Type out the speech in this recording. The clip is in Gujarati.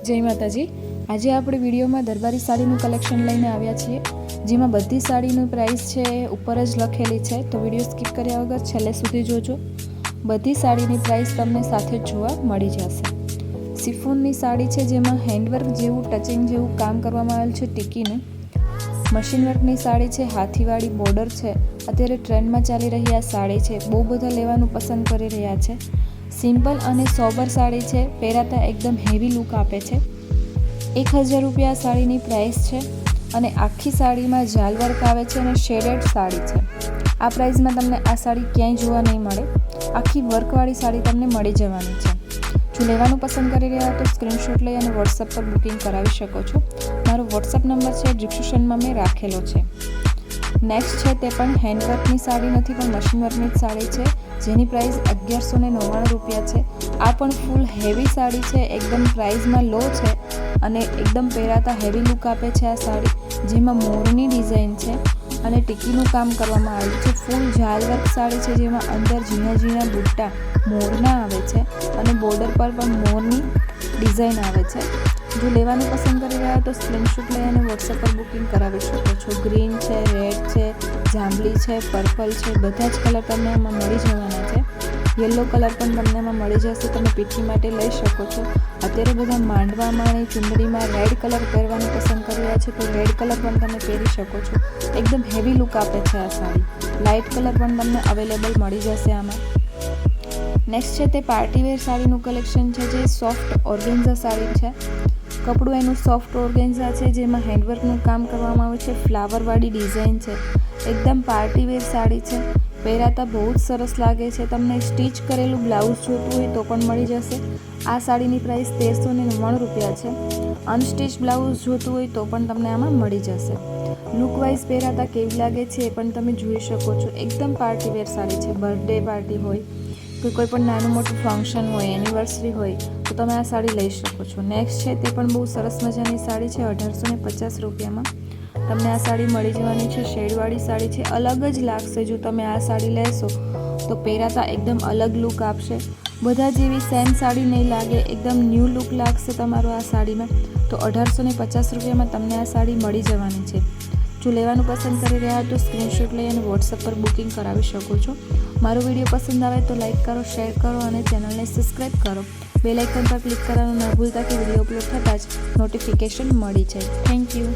जय माताजी। आज આપણે વિડીયોમાં દરબારી સાડીનું કલેક્શન લઈને આવ્યા છીએ, જેમાં બધી સાડીનું પ્રાઇસ છે ઉપર જ લખેલી છે, તો વિડીયો સ્કીપ કર્યા વગર છેલ્લે સુધી જોજો। બધી સાડીની પ્રાઇસ તમને સાથે જ જોવા મળી જશે। સિફોનની સાડી છે, જેમાં હેન્ડવર્ક જેવું ટચિંગ જેવું કામ કરવામાં આવેલ છે ટીકીનું। મશીન વર્કની સાડી છે, હાથીવાળી બોર્ડર છે, અત્યારે ટ્રેન્ડમાં ચાલી રહી આ સાડી છે, બહુ બધા લેવાનું પસંદ કરી રહ્યા છે। સિમ્પલ અને સોબર સાડી છે, પહેરાતા એકદમ હેવી લુક આપે છે। 1000 રૂપિયા સાડીની પ્રાઇસ છે અને આખી સાડીમાં જાલ વર્ક આવે છે અને શેડેડ સાડી છે। આ પ્રાઇસમાં તમને આ સાડી ક્યાંય જોવા નહીં મળે, આખી વર્કવાળી સાડી તમને મળી જવાની છે। જો લેવાનું પસંદ કરી રહ્યા તો સ્ક્રીનશોટ લઈ અને વોટ્સએપ પર બુકિંગ કરાવી શકો છો। મારો વોટ્સએપ નંબર છે ડિસ્ક્રિપ્શનમાં મેં રાખેલો છે। નેક્સ્ટ છે તે પણ હેન્ડવર્કની સાડી નથી પણ મશીન વર્કની જ સાડી છે, જેની પ્રાઇસ 1199 રૂપિયા છે। આ પણ ફૂલ હેવી સાડી છે, એકદમ પ્રાઇસમાં લો છે અને એકદમ પહેરાતા હેવી લુક આપે છે આ સાડી, જેમાં મોરની ડિઝાઇન છે અને ટીકીનું કામ કરવામાં આવ્યું છે। ફૂલ જાલ વર્ક સાડી છે, જેમાં અંદર ઝીણા ઝીણા બુટ્ટા મોરના આવે છે અને બોર્ડર પર પણ મોરની ડિઝાઇન આવે છે। જો લેવાનું પસંદ કરી રહ્યા તો સ્ક્રીનશોટ લઈ અને વોટ્સએપ પર બુકિંગ કરાવી શકો છો। ગ્રીન છે, રેડ છે, જાંબલી છે, પર્પલ છે, બધા જ કલર તમને આમાં મળી જવાના છે। યલો કલર પણ તમને એમાં મળી જશે, તમે પીઠી માટે લઈ શકો છો। અત્યારે બધા માંડવામાં અને ચુંદડીમાં રેડ કલર પહેરવાનું પસંદ કરી રહ્યા છે, તો રેડ કલર પણ તમે પહેરી શકો છો। એકદમ હેવી લુક આપે છે આ સાડી। લાઇટ કલર પણ તમને અવેલેબલ મળી જશે આમાં। નેક્સ્ટ છે તે પાર્ટીવેર સાડીનું કલેક્શન છે, જે સોફ્ટ ઓર્ગેન્ઝા સાડી છે। કપડું એનું સોફ્ટ ઓર્ગેન્ઝા છે, જેમાં હેન્ડવર્કનું કામ કરવામાં આવે છે, ફ્લાવરવાળી ડિઝાઇન છે, એકદમ પાર્ટીવેર સાડી છે, પહેરાતા બહુ જ સરસ લાગે છે। તમને સ્ટીચ કરેલું બ્લાઉઝ જોતું હોય તો પણ મળી જશે। આ સાડીની પ્રાઇસ 1399 રૂપિયા છે। અનસ્ટીચ બ્લાઉઝ જોતું હોય તો પણ તમને આમાં મળી જશે। લુકવાઇઝ પહેરાતા કેવી લાગે છે એ પણ તમે જોઈ શકો છો। એકદમ પાર્ટીવેર સાડી છે, બર્થડે પાર્ટી હોય કે કોઈ પણ નાનું મોટું ફંક્શન હોય, એનિવર્સરી હોય તો તમે આ સાડી લઈ શકો છો। નેક્સ્ટ છે તે પણ બહુ સરસ મજાની સાડી છે, 1850 રૂપિયામાં તમને આ સાડી મળી જવાની છે। શેડવાળી સાડી છે, અલગ જ લાગશે જો તમે આ સાડી લેશો તો પહેરાતા એકદમ અલગ લુક આપશે। બધા જેવી સેમ સાડી નહીં લાગે, એકદમ ન્યૂ લુક લાગશે તમારો આ સાડીમાં, તો 1850 રૂપિયામાં તમને આ સાડી મળી જવાની છે। જો લેવાનું પસંદ કરી રહ્યા તો સ્ક્રીનશોટ લઈ અને વોટ્સએપ પર બુકિંગ કરાવી શકો છો। મારો વિડીયો પસંદ આવે તો લાઇક કરો, શેર કરો અને ચેનલને સબસ્ક્રાઈબ કરો। બેલ આઇકન પર ક્લિક કરવાનું ન ભૂલતા કે વિડીયો અપલોડ થતાં જ નોટિફિકેશન મળી જાય। Thank you.